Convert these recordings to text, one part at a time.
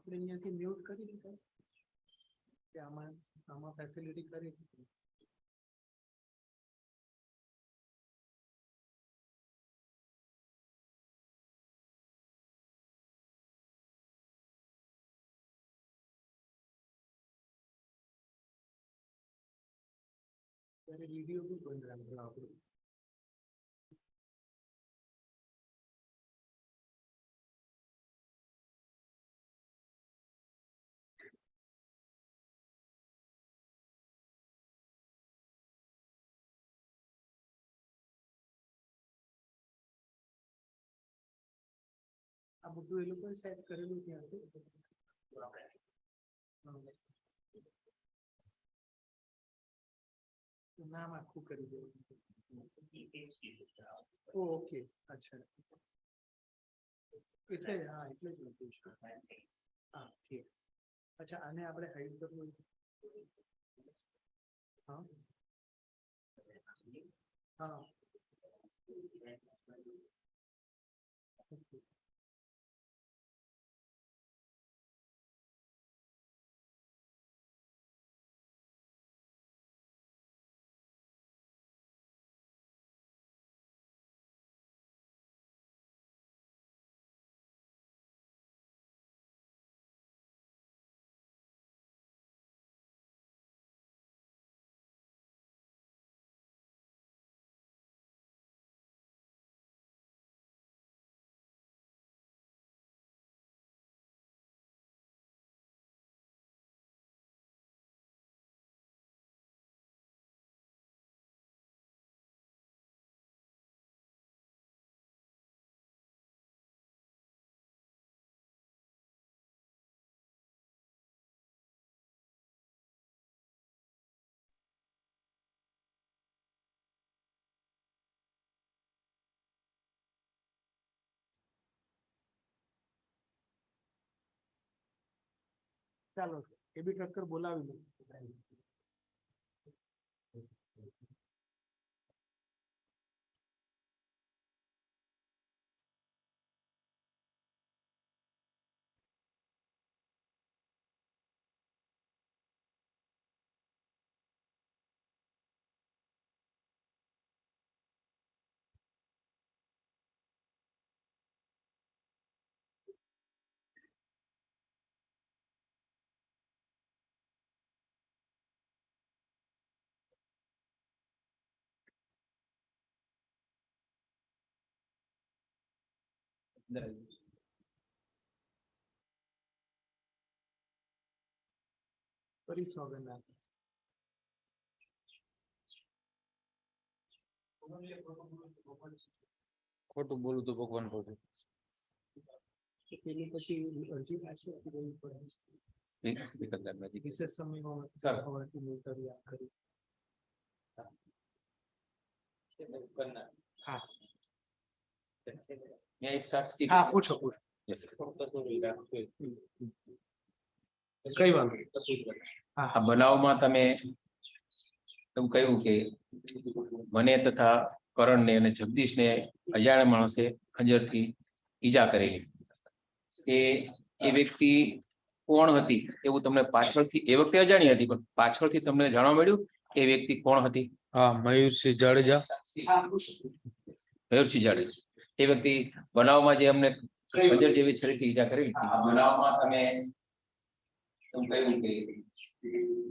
આપણે અહીંયાથી મ્યુટ કરી દીધા કે આમાં ફેસિલિટી કરી દીધી. ત્યારે વિડીયો બી બંધ રાખજો આપણું. આ બધું એ લોકોએ સેટ કરેલું ત્યાંથી નામ આખું કરી દેવું. ઓકે, અચ્છા, એટલે હા એટલે જ લખ્યું છે. હા ઠીક. અચ્છા, આને આપણે હાઈડ કરવું. હા હા ચાલો એ બી ટક્કર બોલાવી લો. કરી સોગંદ ખોટું બોલું તો ભગવાન ખોટું. પેલી પછી અરજી પાછી આપી દેવી પડે. વિશેષ સમયમાં કરી. હા હા પૂછો પૂછો. કઈ વાત? આ બનાવમાં તમે એવું કહ્યું કે મને તથા કરણને અને જગદીશને અજાણ્યા માણસે ખંજરથી ઈજા કરેલી. એ વ્યક્તિ કોણ હતી એવું તમને પાછળથી, એ વખતે અજાણી હતી પણ પાછળથી તમને જાણવા મળ્યું એ વ્યક્તિ કોણ હતી? હા, મયુરસિંહ જાડેજા. મયુરસિંહ જાડેજા એ વ્યક્તિ બનાવમાં જે અમને ખંજર જેવી છરીથી ઈજા કરેલી હતી, બનાવમાં તમે એવું કહ્યું કે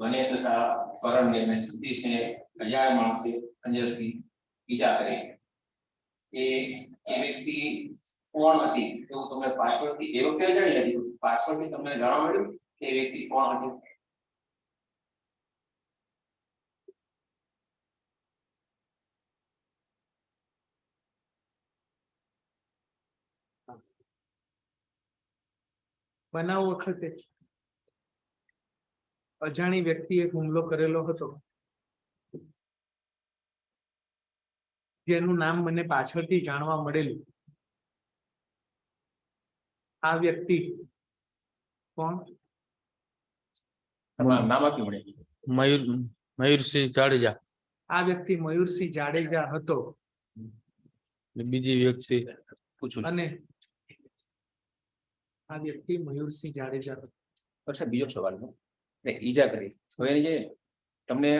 મને તથા કરણને અને જગદીશને અજાણ્યા માણસે ખંજરથી ઈજા કરેલી. એ વ્યક્તિ કોણ હતી એવું તમને પાછળથી, એ વખતે અજાણી હતી પાછળથી તમને જાણવા મળ્યું કે એ વ્યક્તિ કોણ હતી? બનાવ વખતે અજાણી વ્યક્તિએ હુમલો કરેલો હતો, જેનું નામ મને પાછળથી જાણવા મળેલું. આ વ્યક્તિ કોણ? નામ આપ્યું મને. મયુરસિંહ જાડેજા. આ વ્યક્તિ મયુરસિંહ જાડેજા હતો. બીજી વ્યક્તિ પૂછું અને આ વ્યક્તિ મયુરસિંહ જાડેજા હતો. પછી બીજો સવાલ ને ઈજા કરી હવે એની જે તમને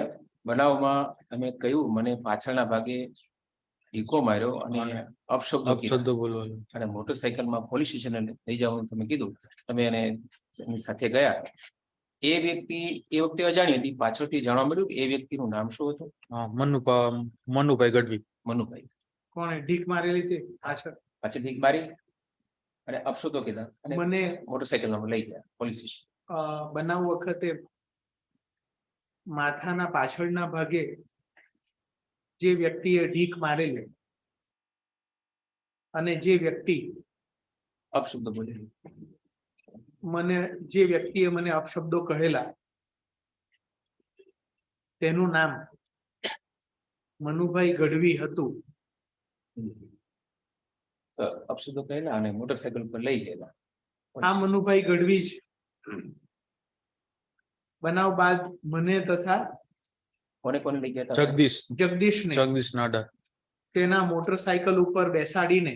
બનાવમાં તમે કહ્યું મને પાછળના ભાગે ઢીકો માર્યો અને અપશબ્દો કીધા અપશબ્દો બોલવાનો. અને મોટરસાયકલમાં પોલીસ સ્ટેશને લઈ જવાનું તમે કીધું તમે એને એની સાથે ગયા એ વ્યક્તિ એ વખતે અજાણી હતી પાછળથી જાણવા મળ્યું કે એ વ્યક્તિનું નામ શું હતું હા, મનુભાઈ ગઢવી. મનુભાઈ કોણે ઢીક મારેલી તે પાછળ? પાછળ ઢીક મારી અને અપશબ્દો કીધા અને મને મોટરસાયકલમાં લઈ ગયા પોલીસ સ્ટેશન બનાવ વખતે માથાના પાછળના ભાગે જે વ્યક્તિએ ઢીક મારેલી અને જે વ્યક્તિ અપશબ્દો બોલેલી જે વ્યક્તિએ મને અપશબ્દો કહેલા તેનું નામ મનુભાઈ ગઢવી હતું. અપશબ્દો કહેલા અને મોટરસાયકલ પર લઈ ગયેલા આ મનુભાઈ ગઢવી જ બનાવ બાદ મને તથા કોને કોને લઈ ગયા હતા જગદીશને નાડા તેના મોટરસાયકલ ઉપર બેસાડીને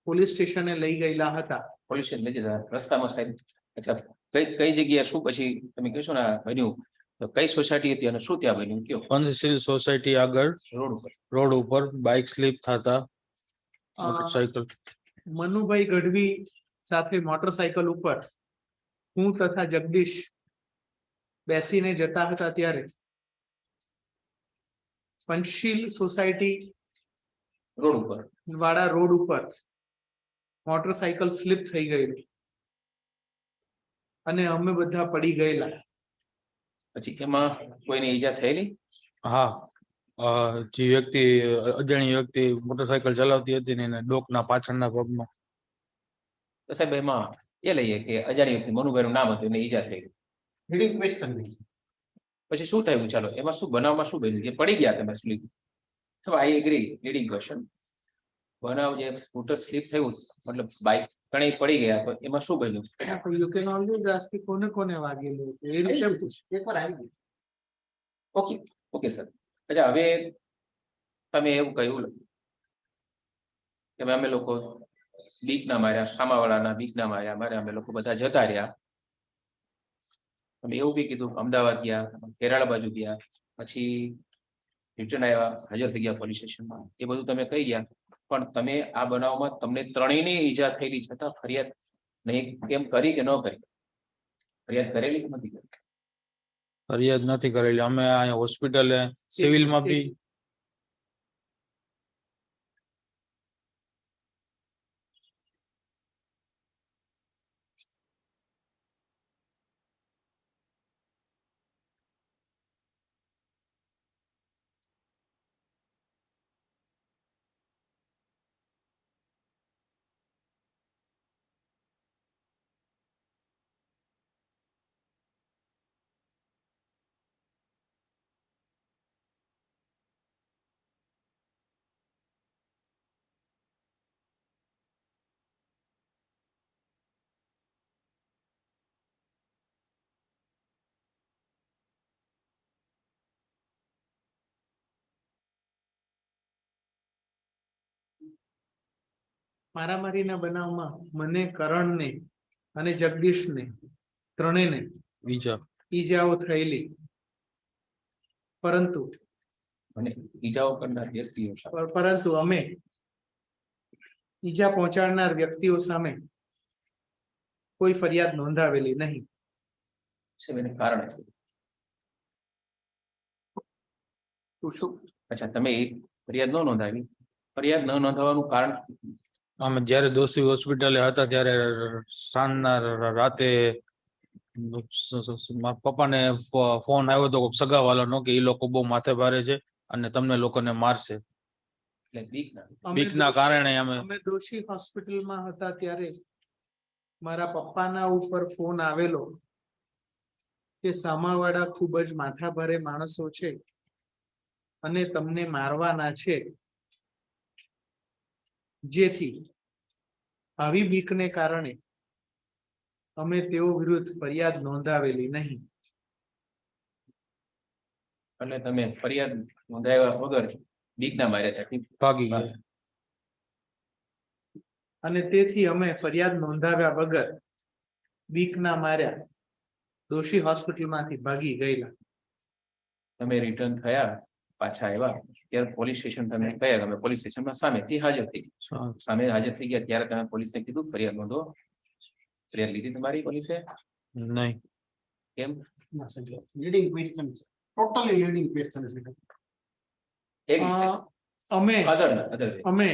પોલીસ સ્ટેશને લઈ ગયેલા હતા. પોલીસ સ્ટેશન લઈ જતા રસ્તામાં સાહેબ અચ્છા કઈ જગ્યાએ શું પછી તમે કહેશો ને બન્યું તો કઈ સોસાયટી હતી અને શું ત્યાં બન્યું કયો પંચશીલ સોસાયટી આગળ રોડ ઉપર બાઇક સ્લીપ થતા મોટરસાયકલ મનુભાઈ ગઢવી સાથે મોટરસાયકલ ઉપર હું તથા જગદીશ બેસીને જતા હતા ત્યારે પંચશીલ સોસાયટી રોડ ઉપર મોટરસાયકલ સ્લીપ થઈ ગયેલું અને અમે બધા પડી ગયેલા. પછી એમાં કોઈને ઈજા થયેલી? હા, જે વ્યક્તિ અજાણી વ્યક્તિ મોટરસાયકલ ચલાવતી હતી ને એને ડોકના પાછળના ભાગમાં. સાહેબ એમાં એ લઈએ કે અજાણી વ્યક્તિ મનુભાઈ નું નામ હતું એને ઈજા થઈ ગઈ ક્વેશ્ચન પછી શું થયું ચાલો એમાં શું બનાવમાં શું બન્યું જે પડી ગયા તમે sleep I agree leading question બનાવ જે સ્કૂટર સ્લીપ થયું મતલબ બાઇક ઘણી પડી ગયા તો એમાં શું બન્યું? યુ કેન ઓલવેઝ આસ્ક કે કોને કોને વાગેલું એ રીતે એકવાર આવી ગયું. ઓકે ઓકે સર અચ્છા હવે તમે એવું કહ્યું કે અમે લોકો બીક ના માર્યા સામાવાળાના બીક ના માર્યા મારે અમે લોકો બધા જતા રહ્યા તમે એવું બી કીધું અમદાવાદ ગયા કેરળ બાજુ ગયા પછી રિટર્ન આવ્યા હાજર થઈ ગયા પોલીસ સ્ટેશનમાં એ બધું તમે કહી ગયા પણ તમે આ બનાવમાં તમને ત્રણેયની ઈજા થયેલી છતાં ફરિયાદ નહીં કેમ કરી કે ન કરી? ફરિયાદ કરેલી કે નથી કરી? ફરિયાદ નથી કરેલી. અમે અહીંયા હોસ્પિટલે સિવિલમાં બી મારામારીના બનાવમાં મને કરણને અને જગદીશને ત્રણેયને ઈજાઓ થયેલી પરંતુ ઈજાઓ કરનાર વ્યક્તિઓ પરંતુ અમે ઈજા પહોંચાડનાર વ્યક્તિઓ સામે કોઈ ફરિયાદ નોંધાવેલી નહીં. કારણ શું? અચ્છા તમે ફરિયાદ ન નોંધાવી ફરિયાદ ન નોંધાવવાનું કારણ? અમે જયારે દોશી હોસ્પિટલે હતા ત્યારે સાંજના રાતે પપ્પાને ફોન આવ્યો હતો સગાવાલાનો કે એ લોકો બહુ માથે ભારે છે અને તમને લોકોને મારશે બીકના કારણે અમે દોશી હોસ્પિટલમાં હતા ત્યારે મારા પપ્પાના ઉપર ફોન આવેલો કે સામાવાળા ખૂબ જ માથા ભારે માણસો છે અને તમને મારવાના છે જેથી આવી બીકને કારણે અમે તેઓ વિરુદ્ધ ફરિયાદ નોંધાવેલી નહીં. અને તમે ફરિયાદ નોંધાવ્યા વગર બીકના માર્યા ભાગી ગયા. અને તેથી અમે ફરિયાદ નોંધાવ્યા વગર બીકના માર્યા દોષી હોસ્પિટલમાંથી ભાગી ગયેલા. તમે રિટર્ન થયા પાછા આવ્યા ત્યારે પોલીસ સ્ટેશન તમે ગયા, તમે પોલીસ સ્ટેશનમાં સામેથી હાજર થઈ ગયા. સામે હાજર થઈ ગયા ત્યારે તમે પોલીસને કીધું ફરિયાદ નોંધો? ફરિયાદ લીધી તમારી પોલીસે? નહીં. કેમ? લીડિંગ ક્વેશ્ચન છે, ટોટલી લીડિંગ ક્વેશ્ચન છે. એક અમે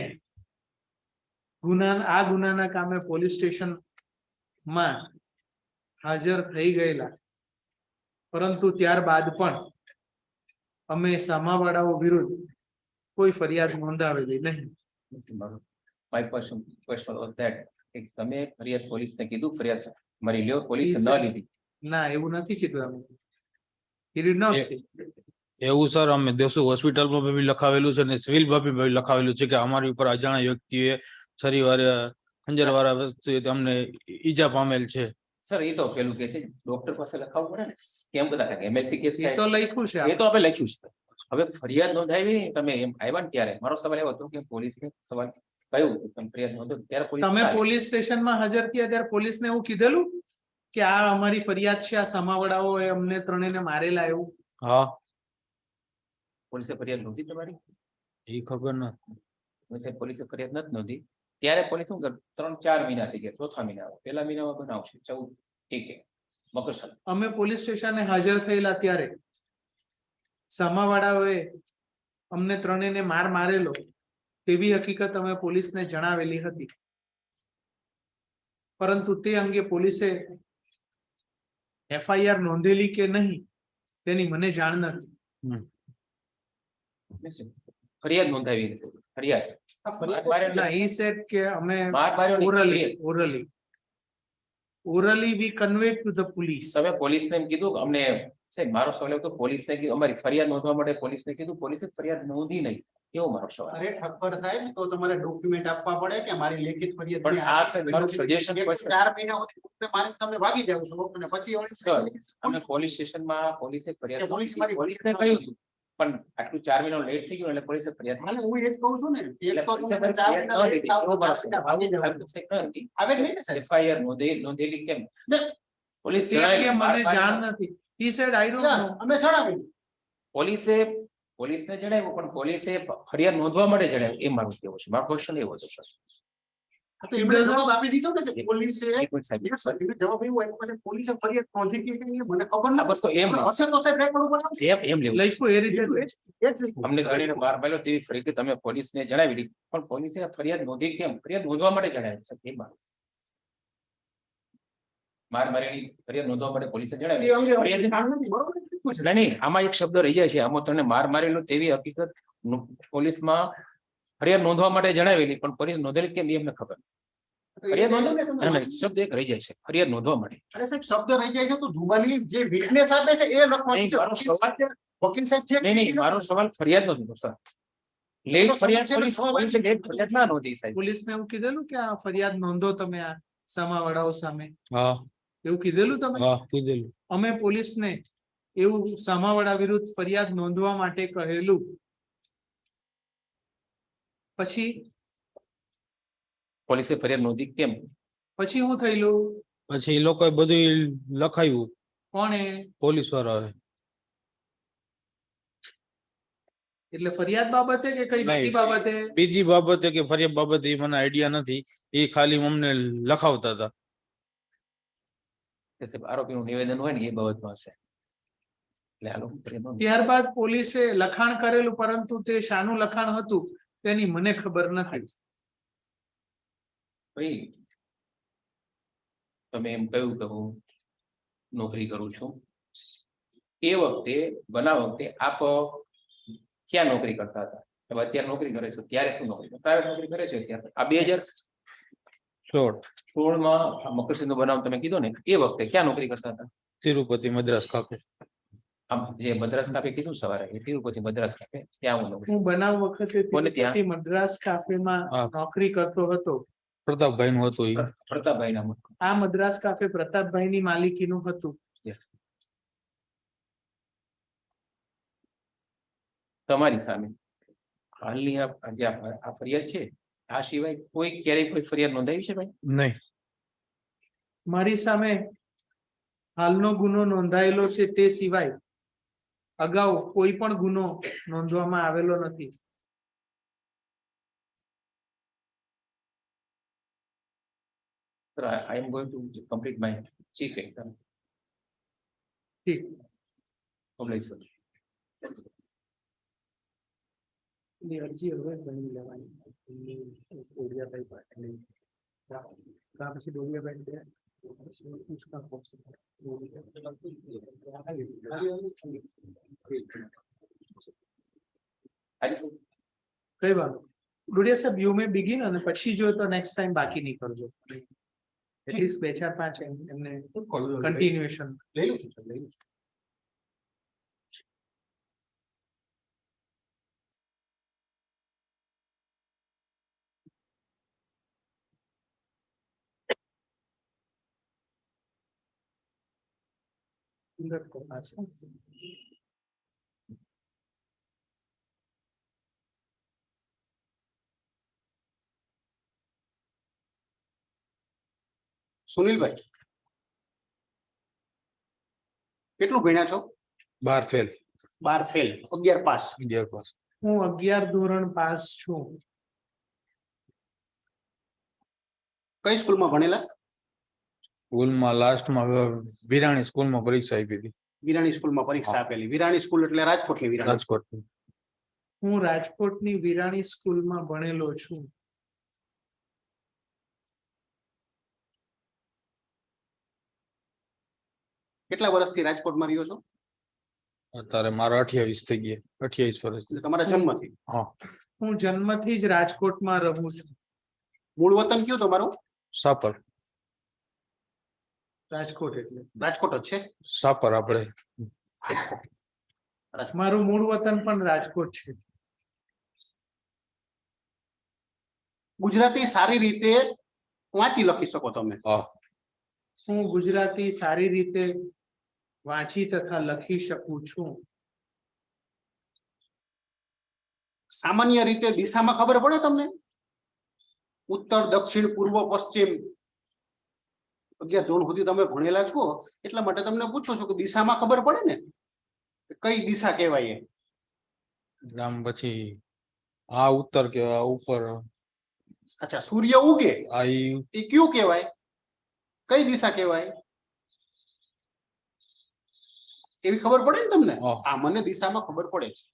ગુનાના કામે પોલીસ સ્ટેશનમાં હાજર થઈ ગયેલા, પરંતુ ત્યારબાદ પણ અમે સામાવાળાઓ વિરુદ્ધ કોઈ ફરિયાદ નોંધાવેલી નહીં. માય ક્વેશ્ચન વોઝ ધેટ તમે ફરિયાદ પોલીસને કીધું ફરિયાદ મારી લ્યો, પોલીસે ન લીધી? ના, એવું નથી કીધું અમે. He did not say. એવું સર અમે દેશુ હોસ્પિટલમાં બી લખાવેલું છે અને સિવિલમાં બી લખાવેલું છે કે અમારી ઉપર અજાણ્યા વ્યક્તિએ છરીવાળા ખંજરવાળા વસ્તુએ અમને ઈજા પામેલ છે. સર એ તો પેલું કે છે ડોક્ટર પાસે લખાવવું પડે ને, કેમ બધા એમએલસી કેસ એ તો લખ્યું છે. એ તો આપણે લખ્યું છે. હવે ફરિયાદ નોંધાવી ને તમે એમ આવ્યા ને ત્યારે મારો સવાલ એવો હતો કે પોલીસને સવાલ કયું તમે ફરિયાદ નોંધો ત્યારે તમે પોલીસ સ્ટેશનમાં હાજર થયા ત્યારે પોલીસને એવું કીધેલું કે આ અમારી ફરિયાદ છે, આ સામાવાળાઓએ અમને ત્રણેયને મારેલા એવું? હા. પોલીસે ફરિયાદ નોંધી તમારી? એ ખબર નથી. પોલીસે ફરિયાદ નથી નોંધી ત્યારે પોલીસ શું કરે? 3-4 મહિના થઈ ગયા, ચોથા મહિના પહેલા મહિનામાં બનાવશે 14 ઠીક છે મકર. અમે પોલીસ સ્ટેશને હાજર થયેલા ત્યારે સામાવાળાઓએ અમને ત્રણેયને મારેલો તેવી હકીકત અમે પોલીસને જણાવેલી હતી, પરંતુ તે અંગે પોલીસે FIR નોંધેલી કે નહીં તેની મને જાણ નથી. ફરિયાદ નોંધાવી ફરિયાદ ના, he said કે અમે orally we conveyed to the police. તમે પોલીસને એમ કીધું અમને? સાહેબ મારો સવાલ તો પોલીસને કીધું અમારી ફરિયાદ નોંધવા માટે પોલીસને કીધું, પોલીસે ફરિયાદ નોંધી નહીં, એવો મારો સવાલ. અરે ઠક્કર સાહેબ, તો તમારે ડોક્યુમેન્ટ આપવા પડે કે મારી લેખિત ફરિયાદ. પણ આ સાહેબ મારું સજેશન 4 મહિના સુધી મારીને તમે ભાગી જાવ છો અને પછી અમે પોલીસ સ્ટેશનમાં પોલીસે ફરિયાદ પોલીસે મારી પોલીસને કહ્યું હતું, પણ આટલું 4 મહિનો લેટ થઈ ગયું એટલે પોલીસે ફરિયાદ હું એ જ કહું છું ને, એક તો તમે 4 મહિના late થાવ છો, 4 મહિના ભાગી જાવ છો. આવે જ નહીં ને સાહેબ. FIR નોંધેલી કેમ? પોલીસ તે અંગે મને જાણ નથી. He said I don't know. અમે જણાવ્યું. પોલીસને જણાવ્યું પણ પોલીસે ફરિયાદ નોંધવા માટે જણાવ્યું, એ મારું કહેવું છે. મારો ક્વેશ્ચન એવો છે સર. તો એમને જવાબ આપી દીધો ને કે પોલીસે જવાબ એવો આપ્યો કે પોલીસે ફરિયાદ નોંધી કે નહીં મને ખબર નથી. બસ તો એમ હશે તો સાહેબ રેકોર્ડ ઉપર આવશે. એમ લેવું લખ્યું એ રીતે અમને ઘણીને માર માર્યો તેવી ફરિયાદ તમે પોલીસને જણાવી દીધી, પણ પોલીસે ફરિયાદ નોંધી કેમ? ફરિયાદ નોંધવા માટે જણાવ્યું છે. એ માર માર્યાની ફરિયાદ નોંધવા માટે પોલીસે જણાવ્યું. નહીં, આમાં એક શબ્દ રહી જાય છે. આમાં તને માર મારેલો તેવી હકીકત પોલીસમાં ફરિયાદ નોંધવા માટે જણાવેલી, પણ પોલીસ નોંધેલી કેમ એ અમને ખબર નથી. શબ્દ એક રહી જાય છે, ફરિયાદ નોંધવા માટે. અરે સાહેબ, શબ્દ રહી જાય છે તો જુબાની જે વિટનેસ આપે છે એ લખવાનું છે. વકીલ સાહેબ છે. નહીં, મારો સવાલ ફરિયાદ નોંધ્યો સર. લેટ ફરિયાદ પોલીસે લેટ ફરિયાદ ના નોંધી સાહેબ. પોલીસને એવું કીધેલું કે આ ફરિયાદ નોંધો તમે આ સામાવાળાઓ સામે, હા એવું કીધેલું તમે? હા કીધેલું. અમે પોલીસને એવું સામાવાળા વિરુદ્ધ ફરિયાદ નોંધવા માટે કહેલું, પછી પોલીસે ફરિયાદ નોંધી કેમ? પછી શું થયેલું? પછી એ લોકોએ બધું લખાયું. કોણે? પોલીસ વાળાએ. એટલે ફરિયાદ બાબતે કે કઈ બીજી બાબતે? બીજી બાબતે કે ફરિયાદ બાબતે એ મને આઈડિયા નથી, એ ખાલી અમને લખાવતા હતા. આરોપીનું નિવેદન હોય ને એ બાબતમાં હશે. ત્યારબાદ પોલીસે લખાણ કરેલું, પરંતુ તે શાનું લખાણ હતું તેની મને ખબર નથી. ભાઈ તમે એમ કહ્યું કે હું નોકરી કરું છું, એ વખતે બનાવ વખતે આપ ક્યાં નોકરી કરતા હતા? હવે અત્યારે નોકરી કરે છો, ત્યારે શું નોકરી? પ્રાઇવેટ નોકરી કરે છે અત્યારે. આ 2016 મકરસંક્રાંતિનો બનાવ તમે કીધો ને, એ વખતે ક્યાં નોકરી કરતા હતા? તિરુપતિ મદ્રાસ કાફે. આમ જે મદ્રાસ કાફે કીધું સવારે, તિરુપતિ મદ્રાસ કાફે, ત્યાં હું નોકરી. હું બનાવ વખતે તિરુપતિ મદ્રાસ કાફેમાં નોકરી કરતો હતો. પ્રતાપભાઈ નું હતું. પ્રતાપભાઈ નામ. આ મદ્રાસ કાફે પ્રતાપભાઈ ની માલિકીનું હતું. તમારી સામે હાલની આ ફરિયાદ છે આ સિવાય કોઈ ક્યારેય કોઈ ફરિયાદ નોંધાવી છે ભાઈ? નહીં. મારી સામે હાલનો ગુનો નોંધાયેલો છે તે સિવાય અગાઉ કોઈ પણ ગુનો નોંધવામાં આવેલો નથી. Sir, I am going to complete my chief exam. ઠીક. Oblige, sir. ની અરજી હવે બની લેવાની. ડોડિયાભાઈ પાટીલ. ત્યાર પછી ડોડિયાભાઈ બે. પછી ઉચકા પહોંચે. Hari sir. કઈ વાત ડોડિયા સાહેબ યુ મે બિગિન અને પછી જો તો નેક્સ્ટ ટાઈમ બાકી નહીં કરજો. એટલીસ્ટ 2-4-5 એમને કન્ટિન્યુએશન. લઈ લઉં છું સર, લઈ લઉં છું. સુનિલભાઈ કેટલું ભણ્યા છો? 12 ફેલ. 12 fail, 11 pass. 11 પાસ. હું 11 ધોરણ પાસ છું. કઈ સ્કૂલમાં ભણેલા? સ્કૂલમાં લાસ્ટમાં વિરાણી સ્કૂલમાં પરીક્ષા આપી હતી. વિરાણી સ્કૂલમાં પરીક્ષા આપેલી. વિરાણી સ્કૂલ એટલે રાજકોટની વિરાણી. રાજકોટ. હું રાજકોટની વિરાણી સ્કૂલમાં ભણેલો છું. કેટલા વર્ષથી રાજકોટમાં રહ્યો છો? અત્યારે મારા 28 થઈ ગયા. 28 વર્ષ. એટલે તમારા જન્મથી? હા. હું જન્મથી જ રાજકોટમાં રહું છું. મૂળ વતન કયું તમારું? સાપર. રાજકોટ એટલે રાજકોટ જ છે. સાપર આપણે. મારું મૂળ વતન પણ રાજકોટ છે. ગુજરાતી સારી રીતે વાંચી લખી શકો તમે? હા. હું ગુજરાતી સારી રીતે વાંચી તથા લખી શકું છું. સામાન્ય રીતે દિશામાં ખબર પડે તમને? ઉત્તર, દક્ષિણ, પૂર્વ, પશ્ચિમ 11 ધોરણ સુધી તમે ભણેલા છો એટલા માટે તમને પૂછો છો કે દિશામાં ખબર પડે ને કઈ દિશા કહેવાય? આમ પછી આ ઉત્તર કે આ ઉપર. અચ્છા, સૂર્ય ઉગે આ એ કયું કહેવાય? કઈ દિશા કહેવાય? એવી ખબર પડે ને તમને? આ મને દિશામાં ખબર પડે છે.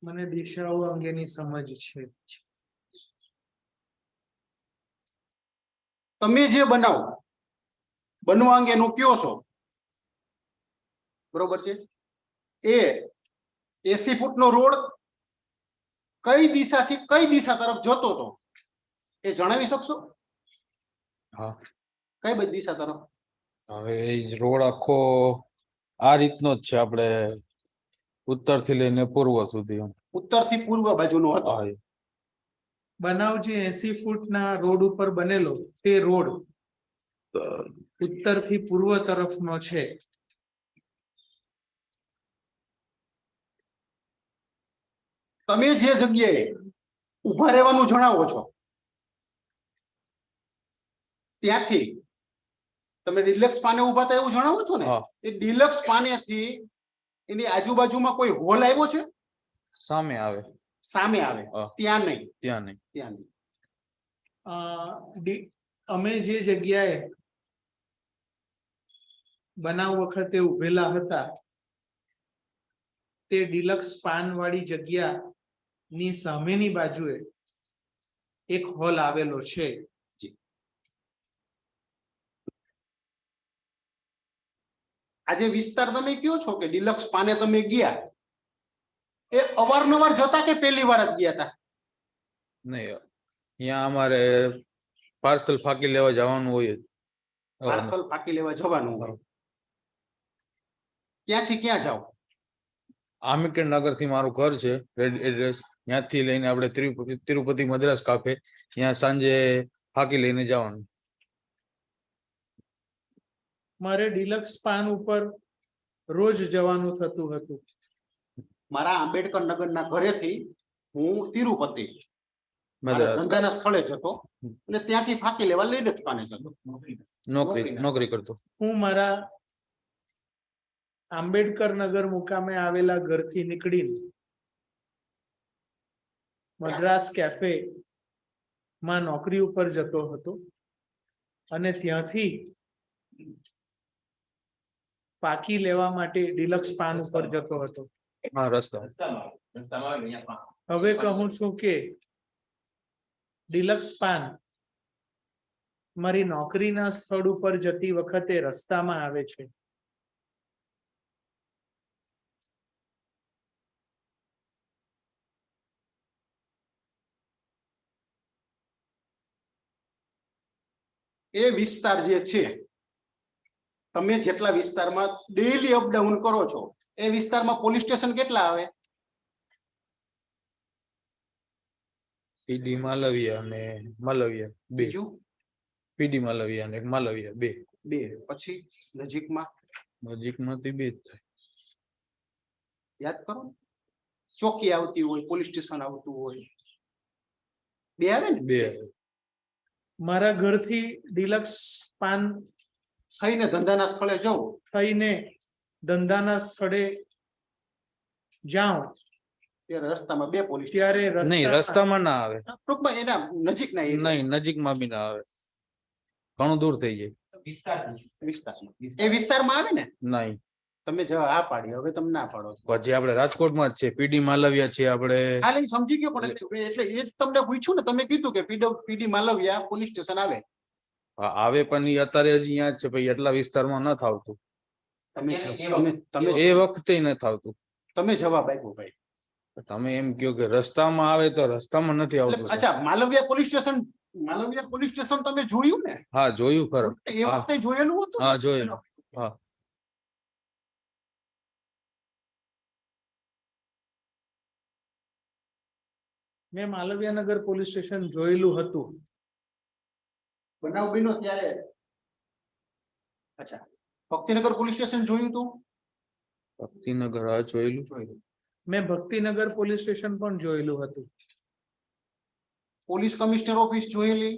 મને દિશાઓ અંગેની સમજ છે. તમે જે બનવા અંગેનું કયો છો બરોબર છે, એ 80 ફૂટનો રોડ કઈ દિશાથી કઈ દિશા તરફ જતો હતો એ જણાવી શકશો? હા. કઈ બધી દિશા તરફ? હવે એ રોડ આખો આ રીતનો જ છે, આપણે ઉત્તર થી લઈને પૂર્વ સુધી. ઉત્તર થી પૂર્વ બાજુનો હતો. બનાવ જે 80 ફૂટના રોડ ઉપર બનેલો તે રોડ ઉત્તર થી પૂર્વ તરફનો છે. તમે જે જગ્યાએ ઉભા રહેવાનું જણાવો છો ત્યાંથી તમે ડિલક્સ પાને ઉભા હતા એવું જણાવો છો ને? એ ડિલક્સ પાનેથી એની આજુબાજુમાં કોઈ હોલ આવ્યો છે? સામે આવે. સામે આવે, ત્યાં નહીં. ત્યાં નહીં. ત્યાં નહીં. અમે જે જગ્યાએ બનાવ વખતે ઉભેલા હતા તે ડિલક્સ પાન વાળી જગ્યાની સામેની બાજુએ એક હોલ આવેલો છે. આજે વિસ્તાર તમે કયો છો કે ડિલક્સ પાને તમે ગયા, એ અવારનવાર જતા કે પહેલી વાર જ ગયા હતા? નહીં, અહીંયા અમારે પાર્સલ ફાકી લેવા જવાનું હોય. પાર્સલ ફાકી લેવા જવાનું હોય. ક્યાંથી ક્યાં જાવ? આમિકેર નગર થી મારું ઘર છે, એડ્રેસ. ત્યાંથી લઈને આપણે તિરુપતિ મદ્રાસ કાફે, ત્યાં સાંજે ફાકી લઈને જવાનું. મારે ડિલક્સ પાન ઉપર રોજ જવાનું થતું હતું. મારા આંબેડકર નગરના ઘરેથી હું તિરુપતિ મારા ધંધાના સ્થળે જતો અને ત્યાંથી ફાંકી લેવા લીડક પાને જતો. નોકરી કરતો. હું મારા આંબેડકર નગર મુકામે આવેલા ઘરથી નીકળીને મદ્રાસ કેફે માં નોકરી ઉપર જતો હતો અને ત્યાંથી ફાંકી લેવા માટે ડિલક્સ પાન ઉપર જતો હતો. હા, રસ્તા. રસ્તામાં અહીંયા હવે કહું છું કે ડિલક્સ પાન મારી નોકરીના સ્થળ ઉપર જતી વખતે રસ્તામાં આવે છે. એ વિસ્તાર જે છે, તમે જેટલા વિસ્તારમાં ડેઈલી અપડાઉન કરો છો એ વિસ્તારમાં પોલીસ સ્ટેશન કેટલા આવે? પીડી માલવિયા અને માલવિયા 2. બીજું પીડી માલવિયા અને માલવિયા 2. પછી નજીકમાં નજીકમાંથી 2 જ થાય. યાદ કરો. ચોકી આવતી હોય, પોલીસ સ્ટેશન આવતું હોય, 2 આવે ને? 2. મારા ઘરથી ડિલક્સ પાન થઈને ધંધાના સ્થળે જવું, થઈને ધંધાના સ્થળે જાઉં ત્યારે રસ્તામાં 2 પોલીસ ત્યારે નહીં, રસ્તામાં ના આવે. ટૂંકમાં એના નજીકના નહીં, નજીકમાં બી ના આવે. ઘણું દૂર થઈ જાય. વિસ્તારમાં એ વિસ્તારમાં આવે ને? નહીં. તમે જવા આ પાડી, હવે તમે ના પાડો છો. પછી આપણે રાજકોટમાં જ છે, પીડી માલવિયા છે આપણે. ખાલી સમજી ગયો, પણ એટલે એ જ તમને પૂછ્યું ને, તમે કીધું કે પીડી માલવિયા પોલીસ સ્ટેશન આવે. આવે પણ ઈ અત્યારે હજી અહીંયા જ છે ભાઈ, એટલા વિસ્તારમાં ન થાવતું. તમે એ વખતે ન થાવતું. તમે જવાબ આપ્યો ભાઈ. તમે એમ કહો કે રસ્તામાં આવે તો રસ્તામાં નથી આવતું. અચ્છા, માલવિયા પોલીસ સ્ટેશન તમે જોયું ને? હા, જોયું ખરું. એ વખતે જોયેલું હતું. હા, જોયેલું. હા. મેં માલવિયાનગર પોલીસ સ્ટેશન જોયેલું હતું. બનાવ બન્યો ત્યારે. અચ્છા, ભક્તિનગર પોલીસ સ્ટેશન જોયું હતું? ભક્તિનગર હા જોયેલું. મેં ભક્તિનગર પોલીસ સ્ટેશન પણ જોયેલું હતું. પોલીસ કમિશનર ઓફિસ જોયેલી?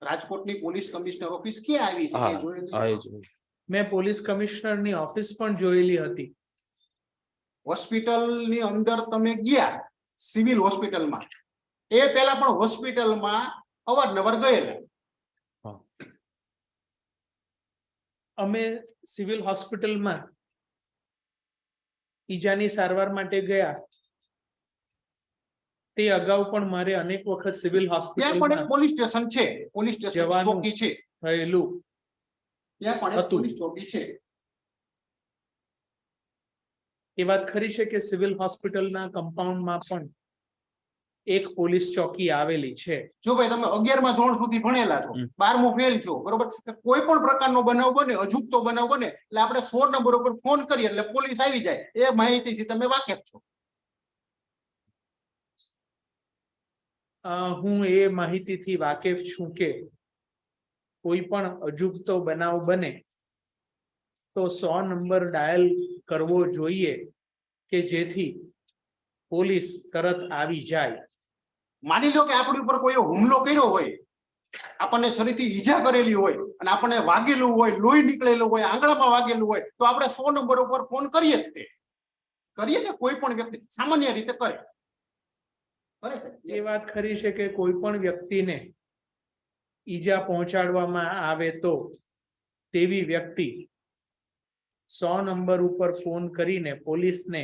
રાજકોટની પોલીસ કમિશનર ઓફિસ ક્યાં આવી છે એ જોયેલી? મેં પોલીસ કમિશનરની ઓફિસ પણ જોયેલી હતી. હોસ્પિટલની અંદર તમે ગયા, સિવિલ હોસ્પિટલમાં, એ પહેલા પણ હોસ્પિટલમાં અવારનવાર ગયેલા. અમે સિવિલ હોસ્પિટલમાં ઈજાની સારવાર માટે ગયા. તે અગાઉ પણ મારે અનેક વખત સિવિલ ત્યાં પણ હોસ્પિટલમાં એક પોલીસ સ્ટેશન છે, પોલીસ સ્ટેશન જવાનું ચોકી છે, થયેલું ત્યાં પણ એક હતું. પોલીસ ચોકી છે. એ વાત ખરી છે કે સિવિલ હોસ્પિટલના કમ્પાઉન્ડમાં પણ એક પોલીસ ચોકી આવેલી છે. જો ભાઈ તમે 11મા ધોરણ સુધી ભણેલા છો, 12મું ફેલ છો, બરોબર, કોઈ પણ પ્રકારનો બનાવ બને, અજુગતો બનાવ બને, એટલે આપણે 100 નંબર ઉપર ફોન કરીએ એટલે પોલીસ આવી જાય. એ માહિતીથી તમે વાકેફ છો? હું એ માહિતીથી વાકેફ છું કે કોઈ પણ અજુગતો બનાવ બને તો 100 નંબર ડાયલ કરવો જોઈએ કે જેથી પોલીસ તરત આવી જાય. માની લો કે આપણી ઉપર કોઈ હુમલો કર્યો હોય, આપણને શરીરથી ઈજા કરેલી હોય અને આપણને વાગેલું હોય, લોહી નીકળેલું હોય, આંગળામાં વાગેલું હોય, તો આપણે 100 નંબર ઉપર ફોન કરીએ જ તે. કરીએ ને? કોઈ પણ વ્યક્તિ સામાન્ય રીતે કરે. એ વાત ખરી છે કે કોઈ પણ વ્યક્તિને ઈજા પહોંચાડવામાં આવે તો તેવી વ્યક્તિ 100 નંબર ઉપર ફોન કરીને પોલીસને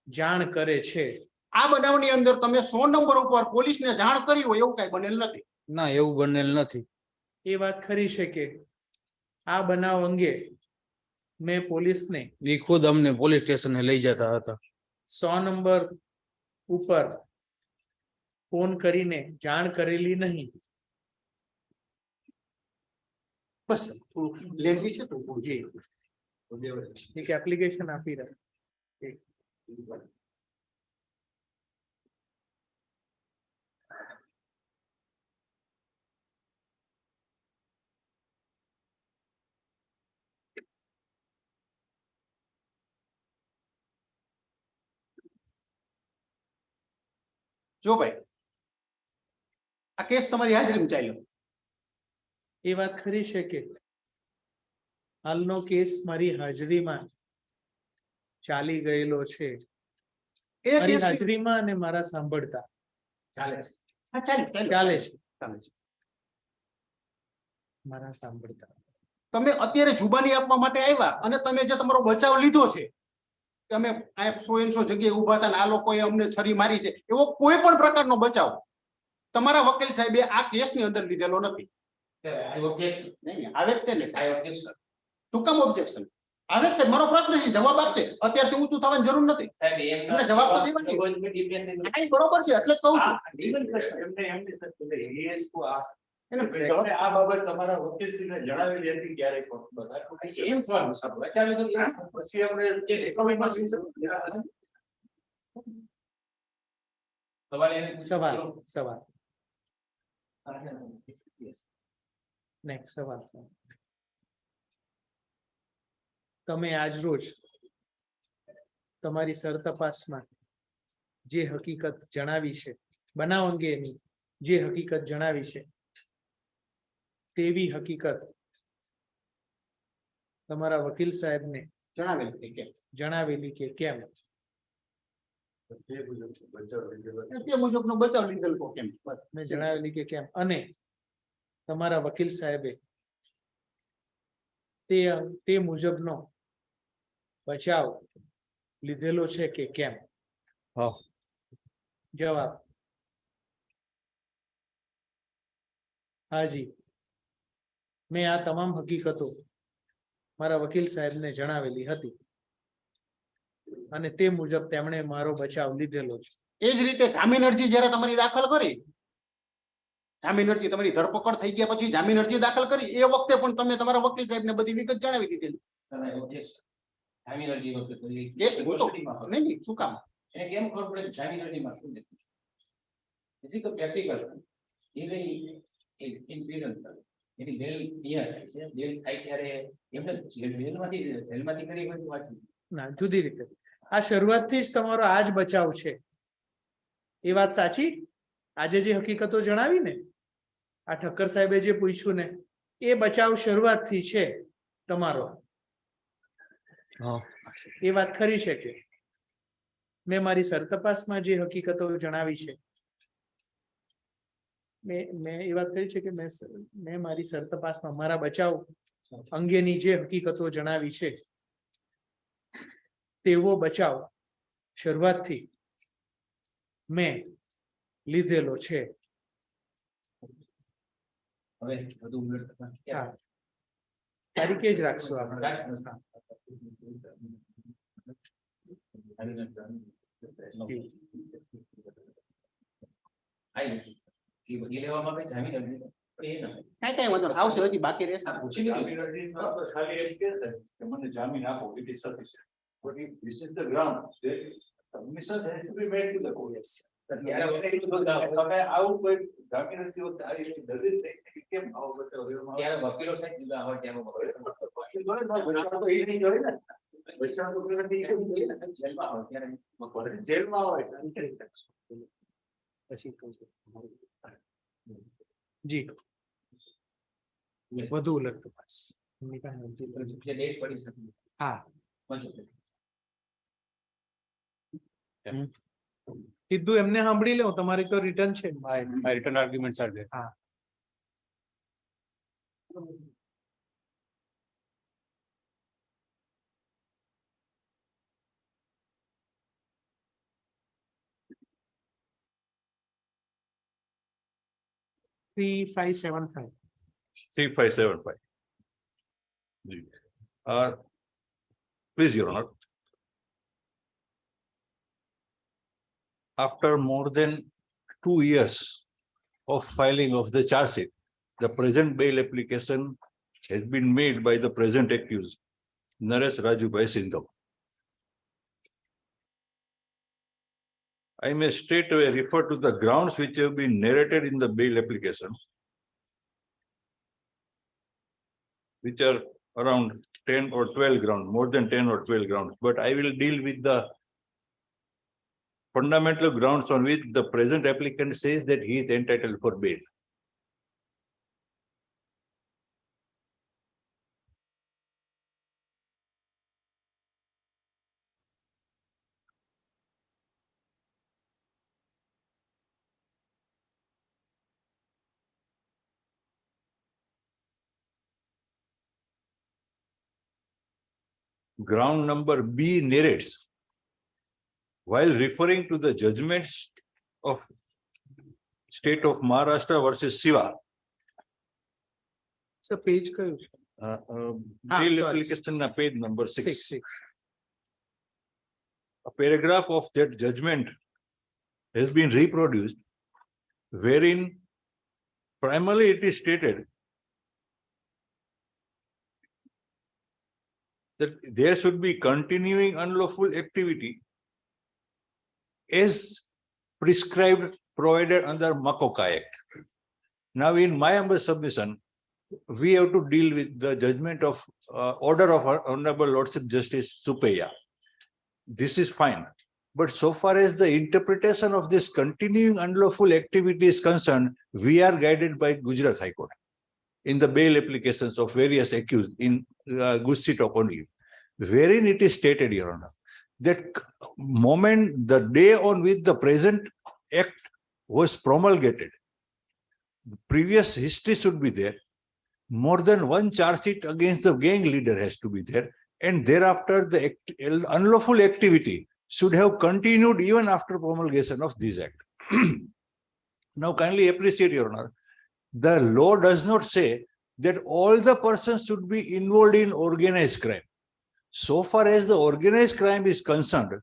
જાણ કરે છે. આ બનાવની અંદર તમે 100 નંબર ઉપર પોલીસને જાણ કરી હોય એવું કઈ બનેલ નથી? ના, એવું બનેલ નથી. એ વાત ખરી છે કે આ બનાવ અંગે મેં પોલીસને એ ખુદ અમને પોલીસ સ્ટેશને લઈ જતા હતા. 100 નંબર ઉપર ફોન કરીને જાણ કરેલી નહીં. બસ લેંધી છે તો જી એક એપ્લિકેશન આપી રહ્યા. જો ભાઈ આ કેસ તમારી હાજરીમાં ચાલ્યો. એ વાત ખરી છે કે હાલનો કેસ મારી હાજરીમાં ચાલી ગયેલો છે, એ મારી કેસ હાજરીમાં અને મારા સાંભળતા ચાલે છે. હા ચાલે ચાલે છે, ચાલે છે. મારા સાંભળતા. તમે અત્યારે જુબાની આપવા માટે આવ્યા અને તમે જે તમારો બચાવ લીધો છે કે અમે આ 100 જગ્યાએ ઉભા હતા ને આ લોકોએ અમને છરી મારી છે, એવો કોઈ પણ પ્રકારનો બચાવ તમારા વકીલ સાહેબે આ કેસની અંદર લીધેલો નથી. I objection. નહીં આવે જ તે ને I સાહેબ. objection. શું કામ ઓબ્જેક્શન આવે જ છે? મારો પ્રશ્ન છે, જવાબ આપશે. અત્યારથી ઊંચું થવાની જરૂર નથી. સાહેબ, એમ એમને જવાબ તો દેવા દે. હા, એ બરોબર છે એટલે જ કહું છું. એને જવાબ આ બાબત તમારા વકીલશ્રીને જણાવેલી હતી ક્યારેક એમ સવાલ બચાવ્યો તો એવું. પછી આપણે એ recommendમાં શું છે? સવાલ એને- સવાલ નેક્સ્ટ સવાલ. તમે આજ રોજ તમારી સરતપાસમાં જે હકીકત જણાવી છે, બનાવ અંગેની જે હકીકત જણાવી છે, તેવી હકીકત તમારા વકીલ સાહેબને જણાવેલ છે કે જણાવેલી કે કેમ? તે મુજબનો બચાવ લીધેલ કો કેમ? બસ. મેં જણાવેલી કે કેમ? અને તમારા વકીલ સાહેબે તે મુજબનો બચાવ લીધેલો છે કે કેમ? હા. જવાબ: હાજી, મેં આ તમામ હકીકતો મારા વકીલ સાહેબને જણાવેલી હતી અને તે મુજબ તેમણે મારો બચાવ લીધેલો છે. એ જ રીતે જામીન અરજી જ્યારે તમારી દાખલ કરી, જામીન અરજી તમારી ધરપકડ થઈ ગયા પછી જામીન અરજી દાખલ કરી, એ વખતે પણ તમે તમારા વકીલ સાહેબને બધી વિગત જણાવી દીધેલી. તમે objection. જામીન અરજી વખતે પેલી એ બોલો. custody-માં હોય. નહીં, શું કામ? એને કેમ ખબર પડે કે જામીન અરજીમાં શું લખ્યું છે? This is the practical. Is in prison, sir. Any bell clear થાય છે. બેલ થાય ત્યારે એમને જેલમાંથી કરી હોય તો વાંચવું. ના, જુદી રીતે આ શરૂઆતથી જ તમારો આ જ બચાવ છે, એ વાત સાચી? આજે જે હકીકતો જણાવી ને, આ ઠક્કર સાહેબે જે પૂછ્યું ને, એ બચાવ શરૂઆતથી છે તમારો. હા. એ વાત ખરી છે કે મેં મારી સરતપાસમાં જે હકીકતો જણાવી છે, મેં એ વાત કરી છે કે મેં મારી સરતપાસમાં મારા બચાવ અંગેની જે હકીકતો જણાવી છે, તેવો બચાવ શરૂઆતથી મેં લીધેલો છે. હવે બધું ઉલટ થતા હા, તારીખે જ રાખશું આપણે. એ લેવામાં કઈ જામીન અરજી પણ એ ના કાંઈ વાંધો નહીં. આવશે, હજી બાકી રહેશે. પૂછી લીધું. ખાલી એમ કહે છે કે મને જામીન આપો, it is sufficient. But if this is the ground, there is submission has to be made to the court. તમે આવું કોઈ જામીન અરજી વખતે આવી રીતે દલીલ થઈ છે કે કેમ આવો બચાવ લેવામાં આવે? ત્યારે વકીલો સાહેબ જુદા હોય ત્યારે બચાવ તો એ નહીં હોય ને. બચાવ તો પેલા નહીં હોય. જેલમાં હોય ત્યારે જેલમાં હોય. પછી કહું છું. જી, વધુ ઉલટ તપાસ. એમની પાસે નથી. જે ડેટ પડી શકે. હા, પંચોતેર. કીધું એમને સાંભળી લો, તમારી તો રિટર્ન છે. My written arguments are there. હા, three, 5, 7, 5. 3575. Please, Your Honor. After more than 2 years of filing of the charge sheet, the present bail application has been made by the present accused, Naresh Rajubhai Sindhu. I may straight away refer to the grounds which have been narrated in the bail application, which are around 10 or 12 grounds, more than 10 or 12 grounds, but I will deal with the fundamental grounds on which the present applicant says that he is entitled for bail. Ground number B narrates, while referring to the judgments of State of Maharashtra versus Shiva, Sir, page કયું છે? bail sorry. application na page number 6. 6. A paragraph of that judgment has been reproduced, wherein primarily it is stated that there should be continuing unlawful activity as prescribed, provided under Makoka Act. Now, in my humble submission, we have to deal with the judgment of order of Honorable Lordship Justice Supeya. This is fine. But so far as the interpretation of this continuing unlawful activity is concerned, we are guided by Gujarat High Court in the bail applications of various accused in Gustitok only, wherein it is stated, Your Honor, that moment, the day on which the present act was promulgated, previous history should be there. More than one charge sheet against the gang leader has to be there, and thereafter the unlawful activity should have continued even after promulgation of this act. Now, kindly appreciate, Your Honor, the law does not say that all the persons should be involved in organized crime. So far as the organized crime is concerned,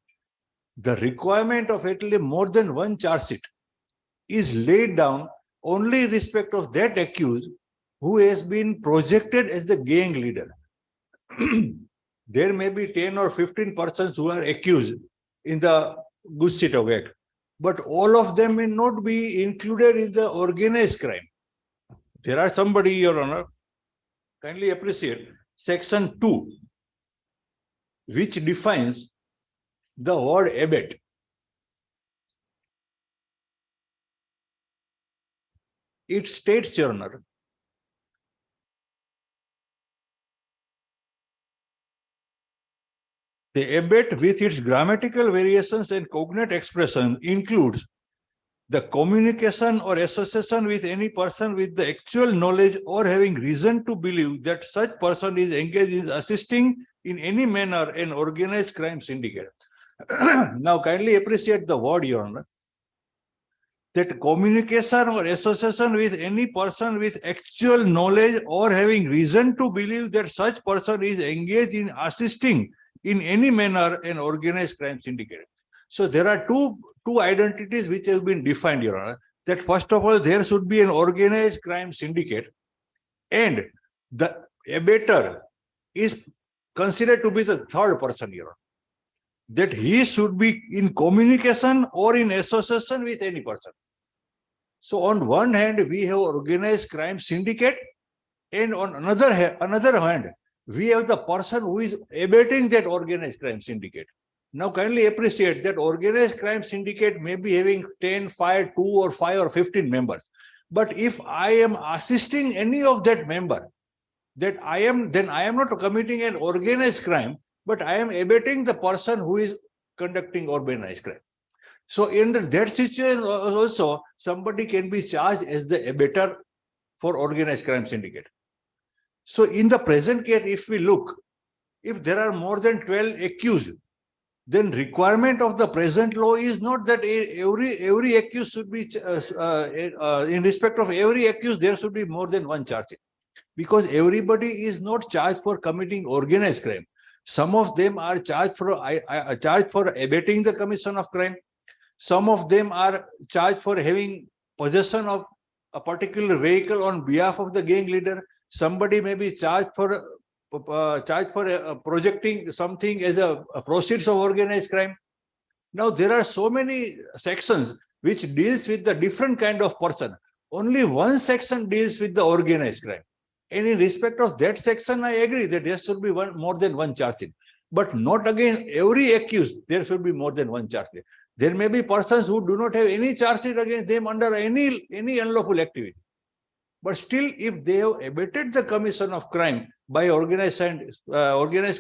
the requirement of at least more than one charge sheet is laid down only in respect of that accused who has been projected as the gang leader. There may be 10 or 15 persons who are accused in the Gustitok Act, but all of them may not be included in the organized crime. There are somebody, Your Honor, kindly appreciate Section 2, which defines the word abet. It states, Your Honor, the abet with its grammatical variations and cognate expression includes the communication or association with any person with the actual knowledge or having reason to believe that such person is engaged in assisting in any manner an organized crime syndicate. Now, kindly appreciate the word, Your Honor, that communication or association with any person with actual knowledge or having reason to believe that such person is engaged in assisting in any manner an organized crime syndicate. So there are two identities which have been defined, Your Honor, that first of all, there should be an organized crime syndicate, and the abetter is considered to be the third person, Your Honor, that he should be in communication or in association with any person. So on one hand, we have organized crime syndicate, and on another hand, we have the person who is abetting that organized crime syndicate. Now, kindly appreciate that organized crime syndicate may be having 10, 5, 2 or 5 or 15 members. But if I am assisting any of that member, then I am not committing an organized crime, but I am abetting the person who is conducting organized crime. So in that situation also, somebody can be charged as the abetter for organized crime syndicate. So in the present case, if we look, if there are more than 12 accused, then requirement of the present law is not that every accused should be, in respect of every accused, there should be more than one charge. Because everybody is not charged for committing organized crime. Some of them are charged for abetting the commission of crime. Some of them are charged for having possession of a particular vehicle on behalf of the gang leader. Somebody may be charged for projecting something as a proceeds of organized crime. Now, there are so many sections which deals with the different kind of person. Only one section deals with the organized crime. And in respect of that section, I agree that there should be more than one charge. But not against every accused, there should be more than one charge. There may be persons who do not have any charge sheet against them under any unlawful activity. But still, if they have abetted the commission of crime by organized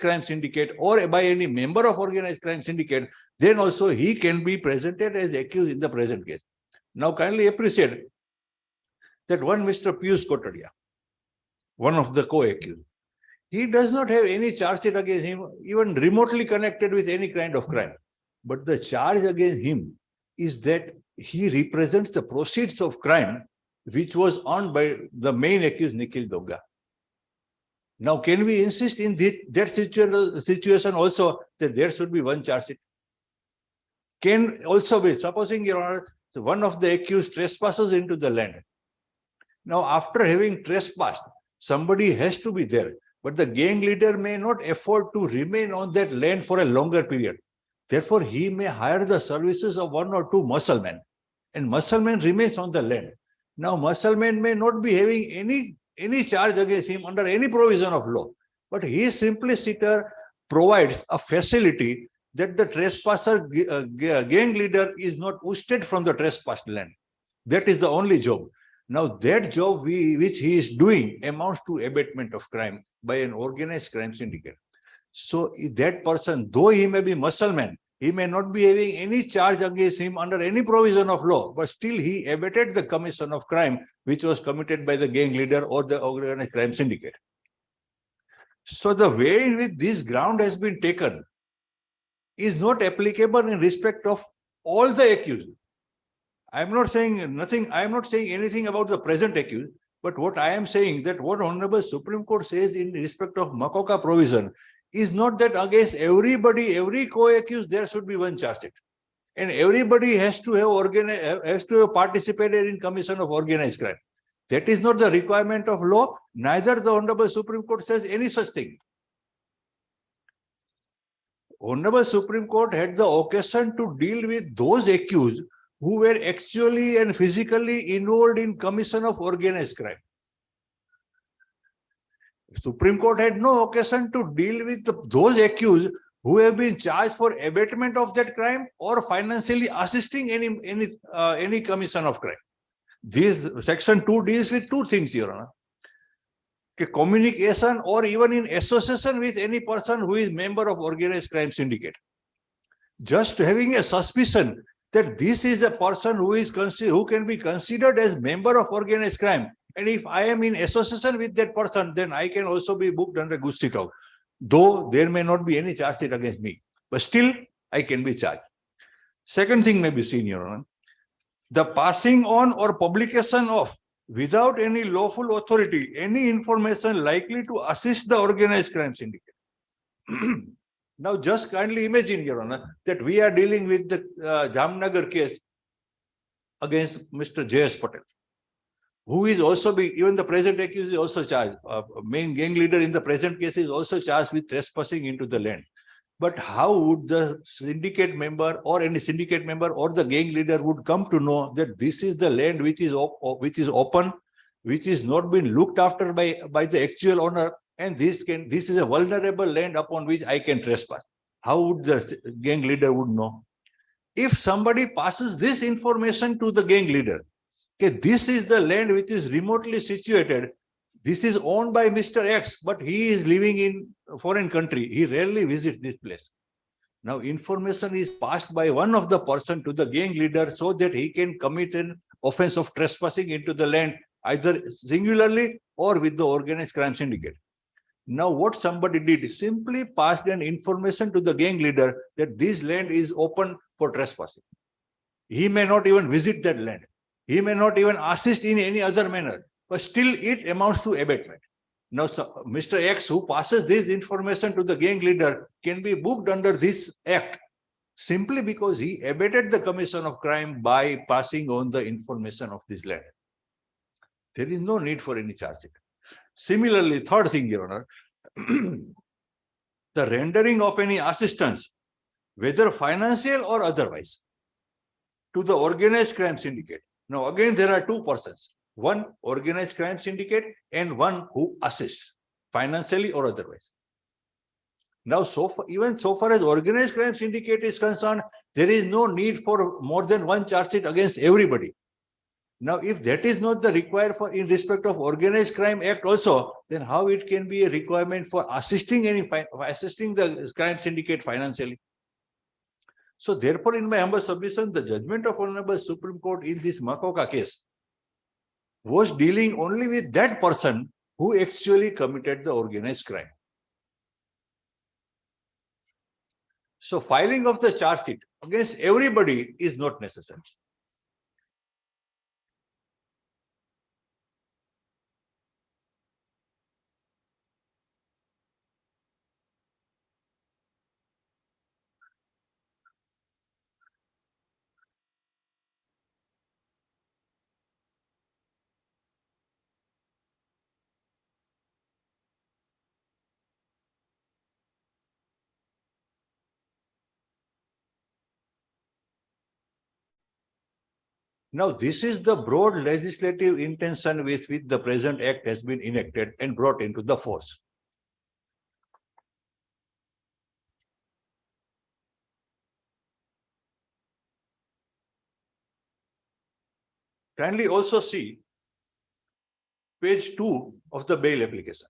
crime syndicate or by any member of organized crime syndicate, then also he can be presented as accused in the present case. Now, kindly appreciate that one Mr. Piyush Kotadia, one of the co-accused, he does not have any charge sheet against him, even remotely connected with any kind of crime. But the charge against him is that he represents the proceeds of crime which was earned by the main accused Nikhil Dogga. Now, can we insist in that situation also that there should be one charge sheet? Can also be, supposing, Your Honor, one of the accused trespasses into the land. Now, after having trespassed, somebody has to be there, but the gang leader may not afford to remain on that land for a longer period. Therefore, he may hire the services of one or two musclemen, and muscleman remains on the land. Now, muscleman may not be having any charge against him under any provision of law, but his simpliciter provides a facility that the trespasser gang leader is not ousted from the trespassed land. That is the only job. Now, that job which he is doing amounts to abatement of crime by an organized crime syndicate. So that person, though he may be muscleman, he may not be having any charge against him under any provision of law, but still he abated the commission of crime which was committed by the gang leader or the organized crime syndicate. So the way in which this ground has been taken is not applicable in respect of all the accused. I am not saying anything about the present accused, but what I am saying that what Honorable Supreme Court says in respect of Makoka provision is not that against everybody, every co-accused, there should be one charge sheet. And everybody has to have participated in commission of organized crime. That is not the requirement of law. Neither the Honorable Supreme Court says any such thing. Honorable Supreme Court had the occasion to deal with those accused who were actually and physically involved in commission of organized crime. Supreme Court had no occasion to deal with those accused who have been charged for abatement of that crime or financially assisting any commission of crime. This section 2 deals with two things, Your Honor. Communication or even in association with any person who is member of organized crime syndicate. Just having a suspicion that this is a person who can be considered as member of organized crime, and if I am in association with that person, then I can also be booked under Gusti Talk, though there may not be any charge sheet against me, but still I can be charged. Second thing may be seen, Your Honor. The passing on or publication of, without any lawful authority, any information likely to assist the organized crime syndicate. Now, just kindly imagine, Your Honor, that we are dealing with the Jamnagar case against Mr. J.S. Patel, who is also even the present accused is also charged. Main gang leader in the present case is also charged with trespassing into the land. But how would the syndicate member or any syndicate member or the gang leader would come to know that this is the land which is open, which is not been looked after by the actual owner, and this is a vulnerable land upon which I can trespass? How would the gang leader would know? If somebody passes this information to the gang leader, okay, this is the land which is remotely situated, this is owned by Mr. X, but he is living in a foreign country. He rarely visits this place. Now, information is passed by one of the person to the gang leader so that he can commit an offense of trespassing into the land, either singularly or with the organized crime syndicate. Now, what somebody did, simply passed an information to the gang leader that this land is open for trespassing. He may not even visit that land. He may not even assist in any other manner, but still it amounts to abatement. Now, Mr. X, who passes this information to the gang leader, can be booked under this act simply because he abated the commission of crime by passing on the information of this land. There is no need for any charge sheet. Similarly, third thing, Your Honor, the rendering of any assistance, whether financial or otherwise, to the organized crime syndicate. Now, again, there are two persons, one organized crime syndicate and one who assists financially or otherwise. Now, even so far as organized crime syndicate is concerned, there is no need for more than one charge sheet against everybody. Now, if that is not the required for in respect of organized crime act also, then how it can be a requirement for assisting the crime syndicate financially? So therefore, in my humble submission, the judgment of Honorable Supreme Court in this Makoka case was dealing only with that person who actually committed the organized crime. So filing of the charge sheet against everybody is not necessary. Now, this is the broad legislative intention with which the present act has been enacted and brought into the force. Kindly also see page 2 of the bail application.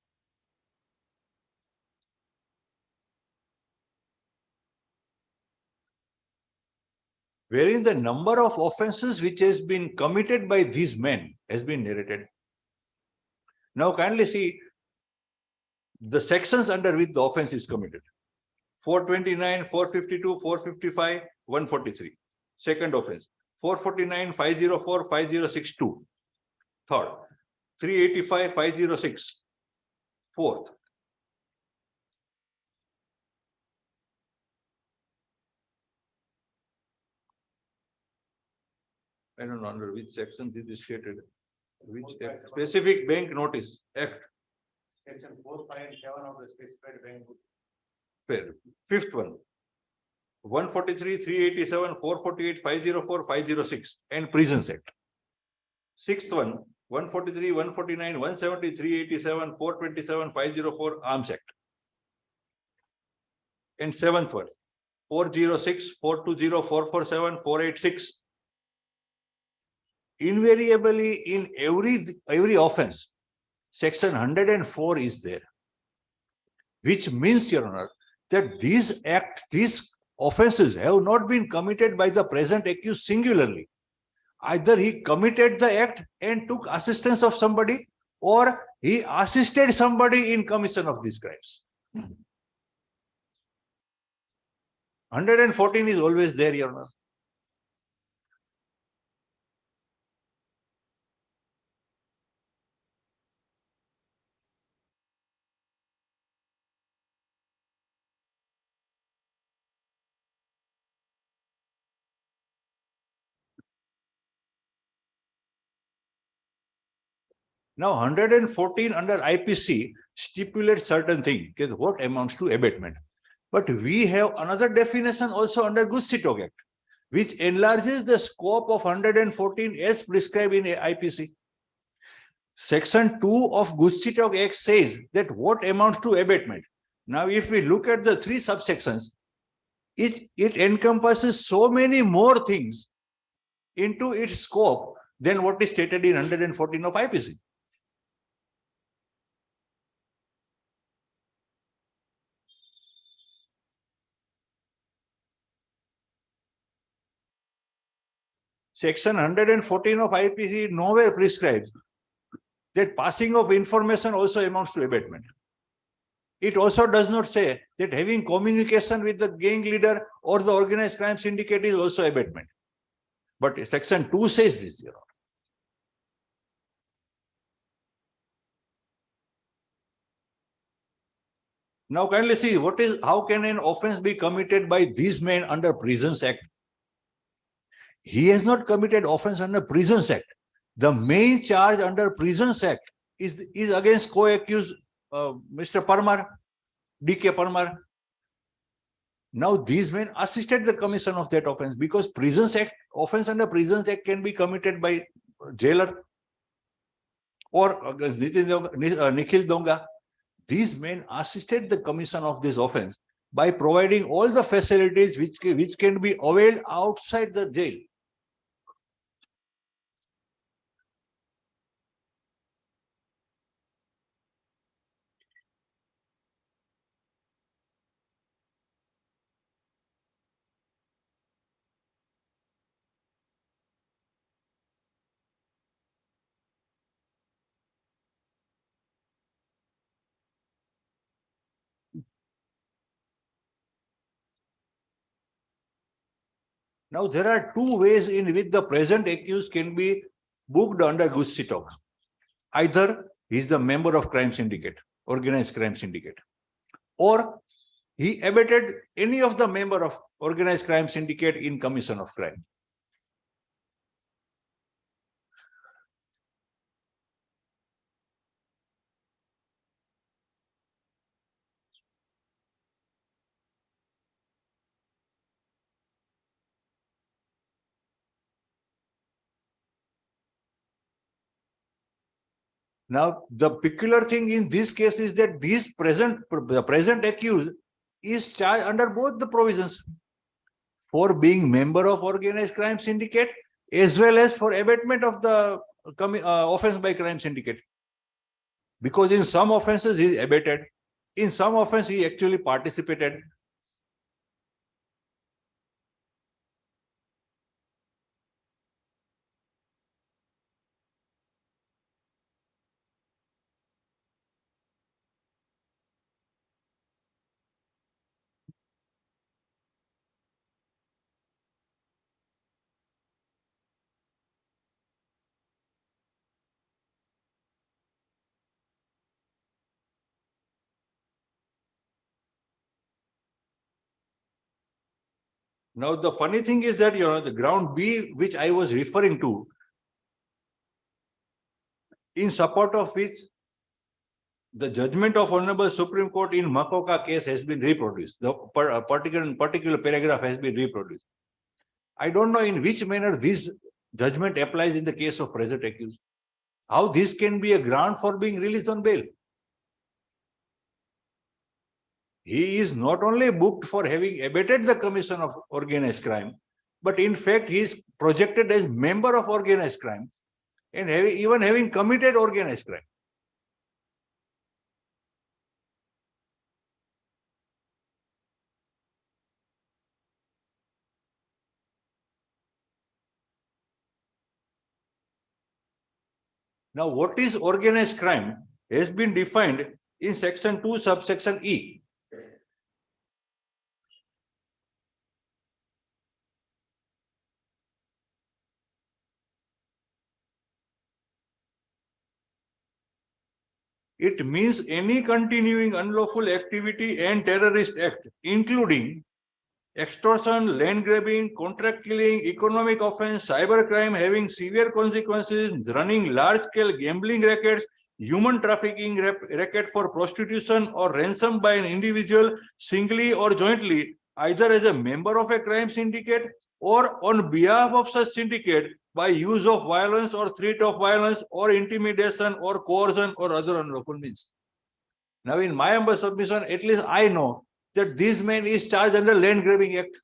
Wherein the number of offenses which has been committed by these men has been narrated. Now kindly see the sections under which the offense is committed. 429, 452, 455, 143. Second offense. 449, 504, 5062. Third. 385, 506. Fourth. I don't know under which section this is stated. Which act? Specific bank notice act. Section 4, 5, and 7 of the specified bank. Fair. Fifth one. 143, 387, 448, 504, 506 and Prisons Act. Sixth one. 143, 149, 170, 387, 427, 504 Arms Act. And seventh one. 406, 420, 447, 486. Invariably in every offense, section 104 is there, which means, Your Honor, that these offenses have not been committed by the present accused singularly. Either he committed the act and took assistance of somebody, or he assisted somebody in commission of these crimes. 114 is always there, Your Honor. Now, 114 under IPC stipulates certain things, what amounts to abatement. But we have another definition also under Gutsitog Act, which enlarges the scope of 114 as prescribed in IPC. Section 2 of Gutsitog Act says that what amounts to abatement. Now, if we look at the three subsections, it encompasses so many more things into its scope than what is stated in 114 of IPC. Section 114 of IPC nowhere prescribes that passing of information also amounts to abatement. It also does not say that having communication with the gang leader or the organized crime syndicate is also abatement. But section 2 says this, Your Honor. Now kindly see how can an offense be committed by these men under Prisons Act? He has not committed offense under Prisons Act. The main charge under Prisons Act is against co-accused Mr. Parmar, DK Parmar. Now these men assisted the commission of that offense because offense under Prisons Act can be committed by jailer or Nikhil Donga. These men assisted the commission of this offense by providing all the facilities which can be availed outside the jail. Now, there are two ways in which the present accused can be booked under Gucci talk. Either he is the member of crime syndicate, organized crime syndicate, or he abetted any of the member of organized crime syndicate in commission of crime. Now, the peculiar thing in this case is that the present accused is charged under both the provisions for being member of organized crime syndicate as well as for abatement of the offense by crime syndicate. Because in some offenses he is abated, in some offense he actually participated. Now, the funny thing is that, the ground B, which I was referring to, in support of which the judgment of Honorable Supreme Court in Makoka case has been reproduced. The particular paragraph has been reproduced. I don't know in which manner this judgment applies in the case of present accused. How this can be a ground for being released on bail. He is not only booked for having abated the commission of organized crime, but in fact he is projected as member of organized crime and even having committed organized crime. Now, what is organized crime has been defined in section 2, subsection E. It means any continuing unlawful activity and terrorist act, including extortion, land grabbing, contract killing, economic offense, cybercrime having severe consequences, running large-scale gambling rackets, human trafficking racket for prostitution or ransom by an individual singly or jointly, either as a member of a crime syndicate or on behalf of such syndicate by use of violence or threat of violence or intimidation or coercion or other unlawful means. Now, in my humble submission, at least I know that this man is charged under Land Grabbing Act.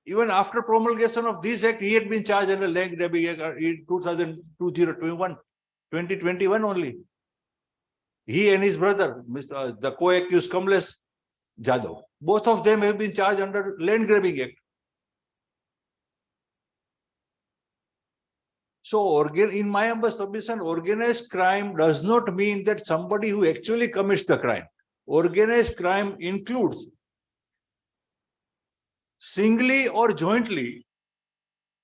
Even after promulgation of this act, he had been charged under Land Grabbing Act in 2021 only. He and his brother, the co-accused Kamlesh Jadhav, both of them have been charged under Land Grabbing Act. So, in my humble submission, organized crime does not mean that somebody who actually commits the crime. Organized crime includes singly or jointly,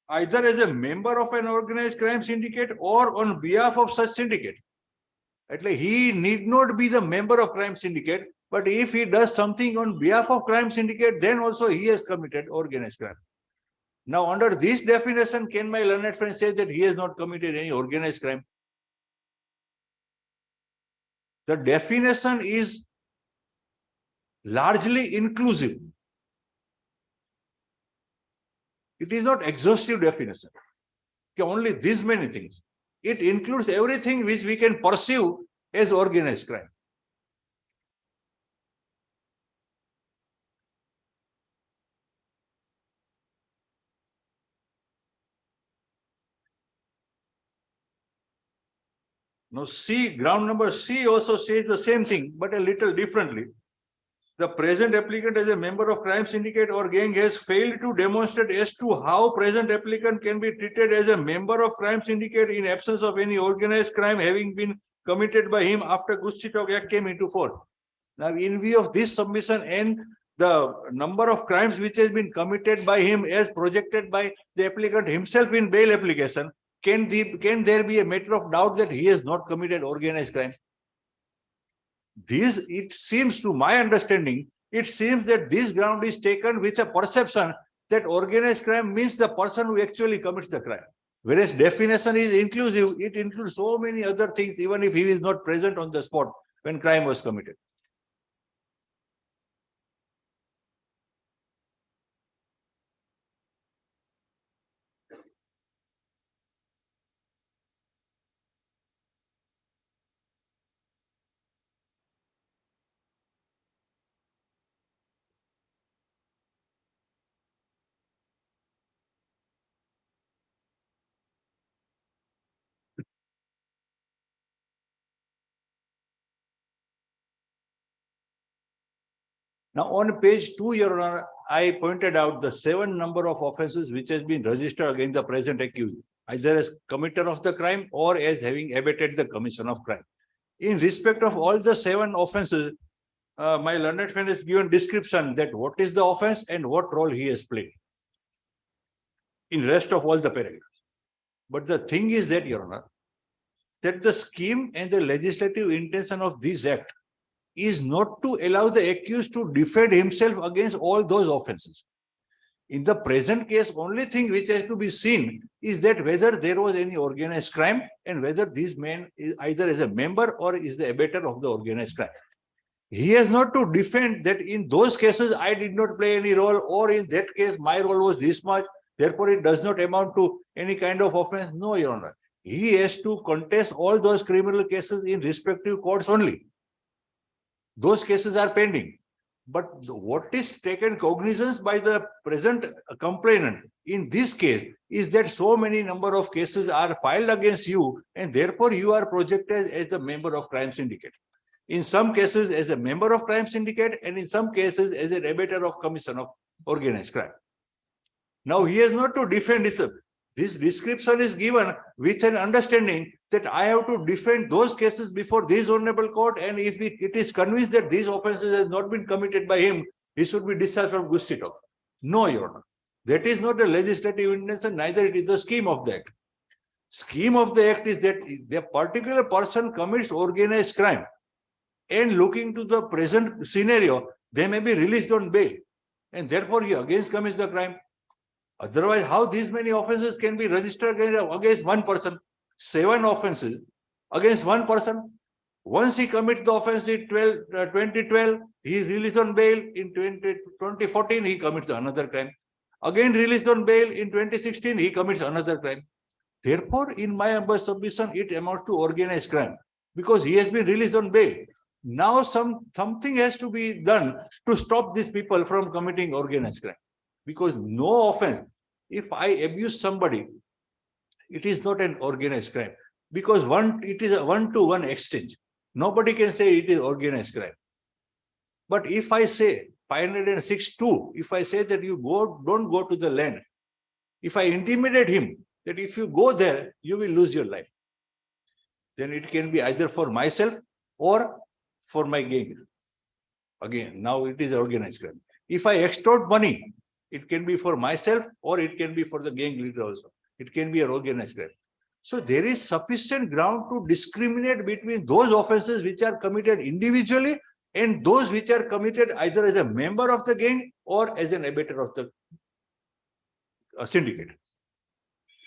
either as a member of an organized crime syndicate or on behalf of such syndicate. At least he need not be the member of crime syndicate, but if he does something on behalf of crime syndicate, then also he has committed organized crime. Now, under this definition, can my learned friend say that he has not committed any organized crime? The definition is largely inclusive. It is not exhaustive definition. Only these many things. It includes everything which we can perceive as organized crime. Now C, ground number C also says the same thing, but a little differently. The present applicant as a member of crime syndicate or gang has failed to demonstrate as to how present applicant can be treated as a member of crime syndicate in absence of any organized crime having been committed by him after Gustitok Act came into force. Now, in view of this submission and the number of crimes which has been committed by him as projected by the applicant himself in bail application, can there be a matter of doubt that he has not committed organized crime? This, it seems to my understanding, it seems that this ground is taken with a perception that organized crime means the person who actually commits the crime. Whereas definition is inclusive, it includes so many other things, even if he is not present on the spot when crime was committed. Now, on page 2, Your Honor, I pointed out the 7 number of offences which has been registered against the present accused, either as committer of the crime or as having abetted the commission of crime. In respect of all the 7 offences, my learned friend has given description that what is the offence and what role he has played in rest of all the paragraphs. But the thing is that, Your Honor, that the scheme and the legislative intention of this act is not to allow the accused to defend himself against all those offences. In the present case, only thing which has to be seen is that whether there was any organized crime and whether this man is either as a member or is the abetter of the organized crime. He has not to defend that in those cases I did not play any role, or in that case my role was this much, therefore it does not amount to any kind of offense. No, Your Honor. He has to contest all those criminal cases in respective courts only. Those cases are pending. But what is taken cognizance by the present complainant in this case is that so many number of cases are filed against you, and therefore you are projected as a member of crime syndicate. In some cases as a member of crime syndicate, and in some cases as an abetter of commission of organized crime. Now he has not to defend himself. This description is given with an understanding that I have to defend those cases before this honorable court, and if it is convinced that these offences has not been committed by him, he should be discharged from Gustitok. No, Your Honor. That is not the legislative intention, neither it is the scheme of the act. Scheme of the act is that the particular person commits organized crime, and looking to the present scenario, they may be released on bail, and therefore he again commits the crime. Otherwise, how these many offences can be registered against one person? 7 offences against one person. Once he commits the offence in 2012, he is released on bail. In 2014, he commits another crime. Again released on bail in 2016, he commits another crime. Therefore, in my humble submission, it amounts to organized crime because he has been released on bail. Now something has to be done to stop these people from committing organized crime. Because no offense, if I abuse somebody, it is not an organized crime. Because it is a one-to-one exchange. Nobody can say it is organized crime. But if I say 506(2), if I say that you don't go to the land, if I intimidate him that if you go there, you will lose your life, then it can be either for myself or for my gang. Again, now it is organized crime. If I extort money, it can be for myself or it can be for the gang leader also. It can be an organized crime. So there is sufficient ground to discriminate between those offences which are committed individually and those which are committed either as a member of the gang or as an abetter of the syndicate.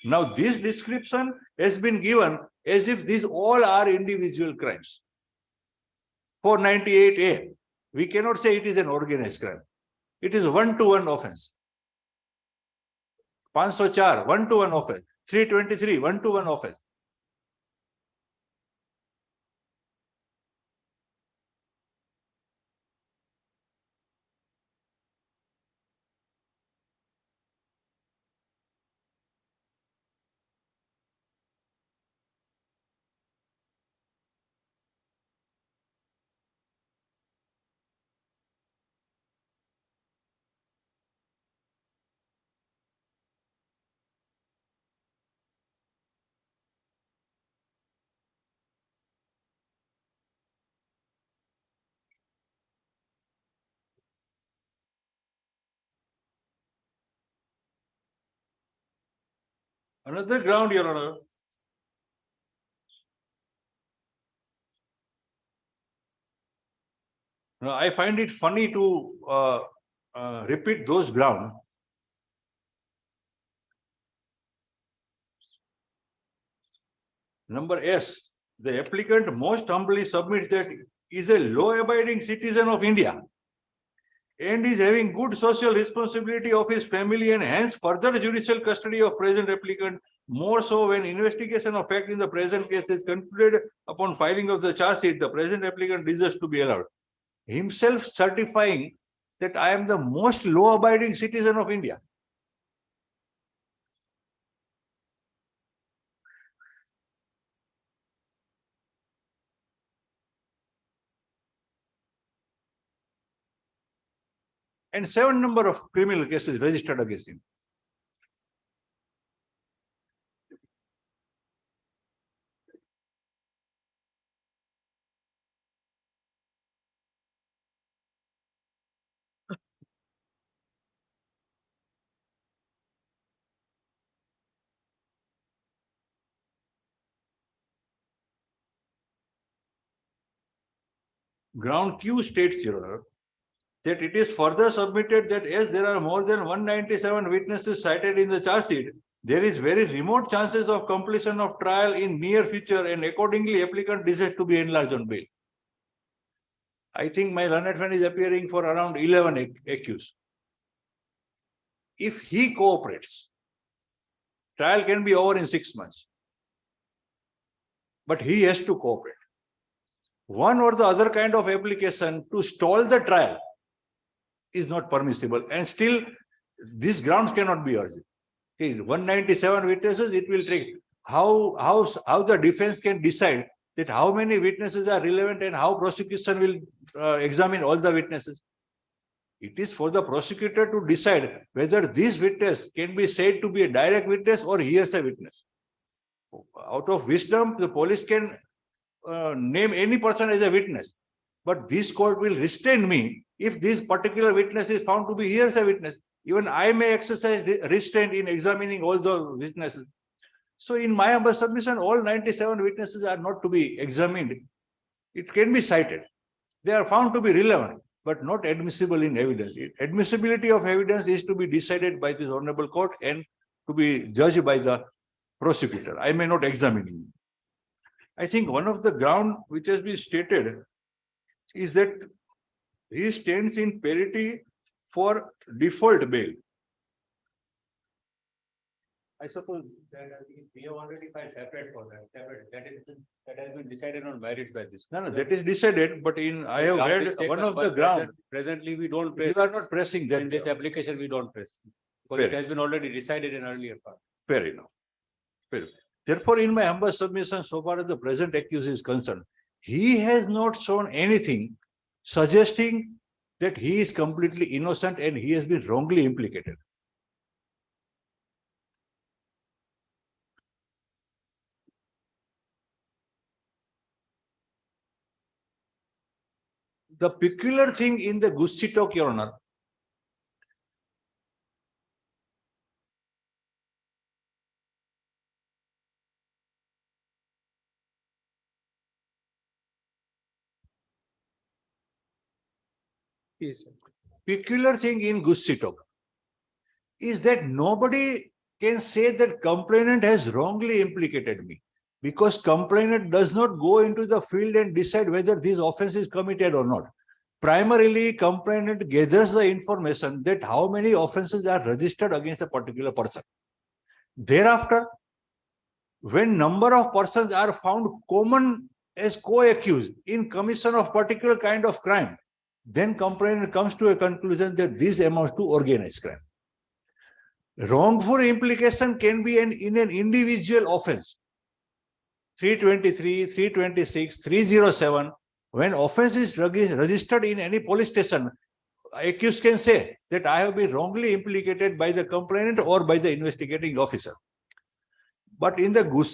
Now this description has been given as if these all are individual crimes. 498A, we cannot say it is an organized crime. It is one-to-one offense. 504, one-to-one offense. 323, one-to-one offense. Another ground, Your Honor. Now, I find it funny to repeat those grounds. Number S, the applicant most humbly submits that is a law-abiding citizen of India and is having good social responsibility of his family and hence further judicial custody of present applicant, more so when investigation of fact in the present case is concluded upon filing of the charge sheet, the present applicant deserves to be allowed. Himself certifying that I am the most law-abiding citizen of India. And 7 number of criminal cases registered against him. Ground Q states, Your Honor, that it is further submitted that as there are more than 197 witnesses cited in the charge sheet, there is very remote chances of completion of trial in near future and accordingly applicant deserves to be enlarged on bail. I think my learned friend is appearing for around 11 accused. If he cooperates, trial can be over in 6 months. But he has to cooperate. One or the other kind of application to stall the trial is not permissible, and still these grounds cannot be urged. 197 witnesses, it will take how the defense can decide that how many witnesses are relevant and how prosecution will examine all the witnesses. It is for the prosecutor to decide whether this witness can be said to be a direct witness or hearsay witness. Out of wisdom, the police can name any person as a witness, but this court will restrain me if this particular witness is found to be hearsay witness. Even I may exercise restraint in examining all the witnesses. So in my humble submission, all 97 witnesses are not to be examined. It can be cited. They are found to be relevant, but not admissible in evidence. Admissibility of evidence is to be decided by this honorable court and to be judged by the prosecutor. I may not examine him. I think one of the ground which has been stated is that he stands in parity for default bail. I suppose that we have already filed separate for that. That has been decided on merits by this. No, that is decided, but I have read one of the ground. Presently, we don't press. You are not pressing that. In this application, we don't press. Because it has been already decided in earlier part. Fair enough. Fair. Therefore, in my humble submission, so far as the present accused is concerned, he has not shown anything suggesting that he is completely innocent and he has been wrongly implicated. The peculiar thing in the Gussi talk, Your Honor, Yes, sir. peculiar thing in Gussi talk is that nobody can say that complainant has wrongly implicated me, because complainant does not go into the field and decide whether this offense is committed or not. Primarily, complainant gathers the information that how many offenses are registered against a particular person. Thereafter, when number of persons are found common as co-accused in commission of particular kind of crime, then complainant comes to a conclusion that this amounts to organized crime. Wrongful implication can be in an individual offense. 323, 326, 307, when offense is registered in any police station, accused can say that I have been wrongly implicated by the complainant or by the investigating officer. But in the Gussi